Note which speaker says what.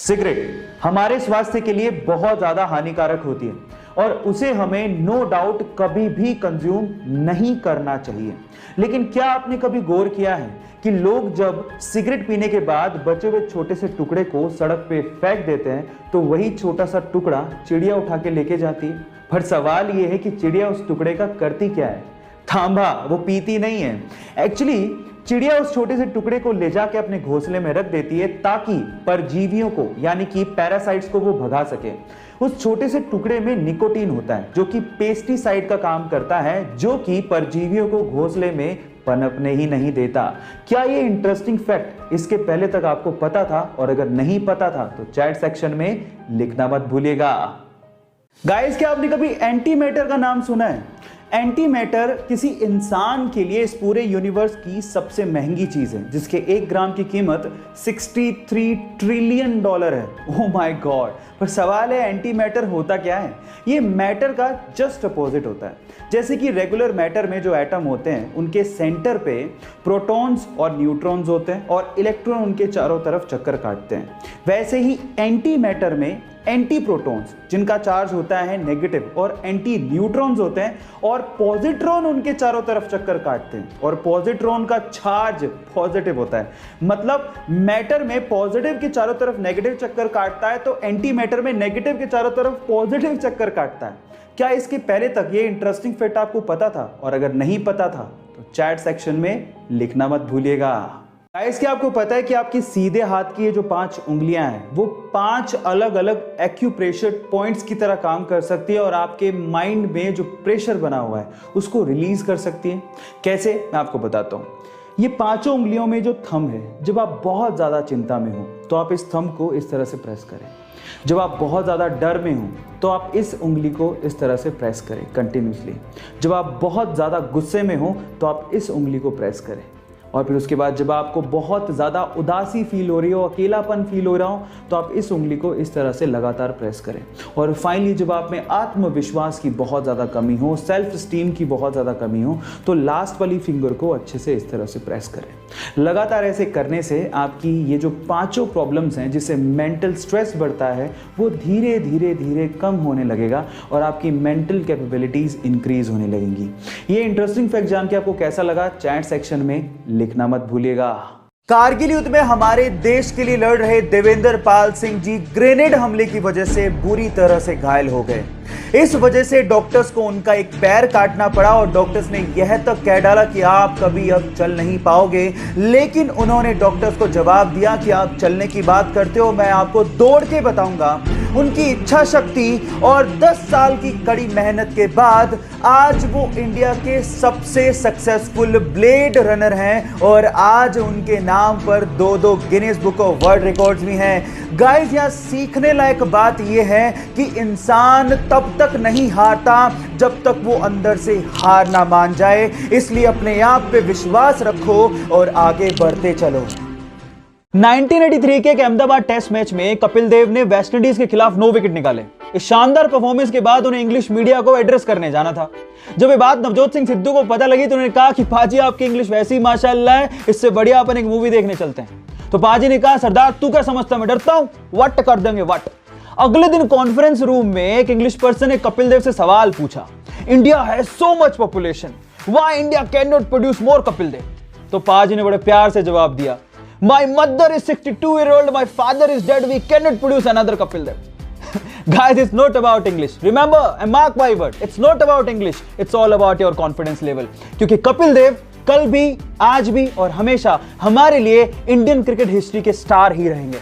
Speaker 1: Cigarette हमारे स्वास्थ्य के लिए बहुत ज्यादा हानिकारक होती है और उसे हमें नो डाउट कभी भी कंज्यूम नहीं करना चाहिए। लेकिन क्या आपने कभी गौर किया है कि लोग जब सिगरेट पीने के बाद बचे हुए छोटे से टुकड़े को सड़क पे फेंक देते हैं तो वही छोटा सा टुकड़ा चिड़िया उठा के लेके जाती है। पर सवाल यह है कि चिड़िया उस टुकड़े का करती क्या है? थांबा, वो पीती नहीं है। एक्चुअली चिड़िया उस छोटे से टुकड़े को ले जाके अपने घोंसले में रख देती है ताकि परजीवियों को यानी कि पैरासाइट्स को वो भगा सके। उस छोटे से टुकड़े में निकोटीन होता है जो कि पेस्टिसाइड का काम करता है, जो कि परजीवियों को घोंसले में पनपने ही नहीं देता। क्या ये इंटरेस्टिंग फैक्ट इसके पहले तक आपको पता था? और अगर नहीं पता था तो चैट सेक्शन में लिखना मत भूलिएगा। गाइस, क्या आपने कभी एंटी मैटर का नाम सुना है? एंटी मैटर किसी इंसान के लिए इस पूरे यूनिवर्स की सबसे महंगी चीज है, जिसके 1 ग्राम की कीमत $63 ट्रिलियन है। Oh my God. पर सवाल है, एंटी मैटर होता क्या है? ये मैटर का जस्ट अपोजिट होता है। जैसे कि रेगुलर मैटर में जो एटम होते हैं उनके सेंटर पे प्रोटॉन्स और न्यूट्रॉन्स होते हैं और इलेक्ट्रॉन उनके चारों तरफ चक्कर काटते हैं, वैसे ही एंटी मैटर में एंटी प्रोटॉन्स जिनका चार्ज होता है नेगेटिव और एंटी न्यूट्रॉन्स होते हैं और पॉजिट्रॉन उनके चारों तरफ चक्कर काटते हैं और पॉजिट्रॉन का चार्ज पॉजिटिव होता है। मतलब मैटर में पॉजिटिव के चारों तरफ नेगेटिव चक्कर काटता है तो एंटी मैटर में नेगेटिव के चारों तरफ पॉजिटिव चक्कर काटता है। क्या इसके पहले तक ये इंटरेस्टिंग फैक्ट आपको पता था? और अगर नहीं पता था तो चैट सेक्शन में लिखना मत भूलिएगा। गाइस, क्या आपको पता है कि आपकी सीधे हाथ की ये जो 5 उंगलियां हैं वो 5 अलग अलग एक्यूप्रेशर पॉइंट्स की तरह काम कर सकती है और आपके माइंड में जो प्रेशर बना हुआ है उसको रिलीज कर सकती है। कैसे, मैं आपको बताता हूँ। ये 5 उंगलियों में जो थंब है, जब आप बहुत ज्यादा चिंता में हो तो आप इस थंब को इस तरह से प्रेस करें। जब आप बहुत ज़्यादा डर में हो तो आप इस उंगली को इस तरह से प्रेस करें कंटिन्यूसली। जब आप बहुत ज़्यादा गुस्से में हो तो आप इस उंगली को प्रेस करें। और फिर उसके बाद जब आपको बहुत ज़्यादा उदासी फील हो रही हो, अकेलापन फील हो रहा हो तो आप इस उंगली को इस तरह से लगातार प्रेस करें। और फाइनली जब आप में आत्मविश्वास की बहुत ज़्यादा कमी हो, सेल्फ स्टीम की बहुत ज़्यादा कमी हो तो लास्ट वाली फिंगर को अच्छे से इस तरह से प्रेस करें। लगातार ऐसे करने से आपकी ये जो 5 प्रॉब्लम्स हैं जिससे मेंटल स्ट्रेस बढ़ता है वो धीरे धीरे धीरे कम होने लगेगा और आपकी मेंटल कैपेबिलिटीज़ इंक्रीज होने लगेंगी। ये इंटरेस्टिंग फैक्ट जान के आपको कैसा लगा? चैट सेक्शन में लिखना मत भूलिएगा। कारगिल युद्ध में हमारे देश के लिए लड़ रहे देवेंद्र पाल सिंह जी ग्रेनेड हमले की वजह से बुरी तरह से घायल हो गए। इस वजह से डॉक्टर्स को उनका एक पैर काटना पड़ा और डॉक्टर्स ने यह तक कह डाला कि आप कभी अब चल नहीं पाओगे। लेकिन उन्होंने डॉक्टर्स को जवाब दिया कि आप चलने की बात करते हो, मैं आपको दौड़ के बताऊंगा। उनकी इच्छा शक्ति और 10 साल की कड़ी मेहनत के बाद आज वो इंडिया के सबसे सक्सेसफुल ब्लेड रनर हैं और आज उनके नाम पर 2 Guinness book of world records भी हैं। गाइस, यहाँ सीखने लायक बात यह है कि इंसान तब तक नहीं हारता जब तक वो अंदर से हार ना मान जाए। इसलिए अपने आप पे विश्वास रखो और आगे बढ़ते चलो। 1983 के एक अहमदाबाद टेस्ट मैच में कपिल देव ने वेस्टइंडीज के खिलाफ 9 विकेट निकाले। इस शानदार परफॉर्मेंस के बाद उन्हें इंग्लिश मीडिया को एड्रेस करने जाना था। जब ये बात नवजोत सिंह सिद्धू को पता लगी तो उन्होंने कहा कि पाजी आपकी इंग्लिश वैसी माशाल्लाह है, इससे बढ़िया अपन एक मूवी देखने चलते हैं। तो पाजी ने कहा, सरदार तू क्या समझता, मैं डरता हूं, वट कर देंगे वट। अगले दिन कॉन्फ्रेंस रूम में एक इंग्लिश पर्सन ने कपिल देव से सवाल पूछा, India has so much population, why India can not produce more Kapil Dev? तो पाजी ने बड़े प्यार से जवाब दिया, My mother is 62-year-old, my father is dead, we cannot produce another Kapil Dev. Guys, it's not about English. Remember, and mark my word, it's not about English, it's all about your confidence level. क्योंकि कपिल देव कल भी, आज भी और हमेशा हमारे लिए Indian cricket history के स्टार ही रहेंगे।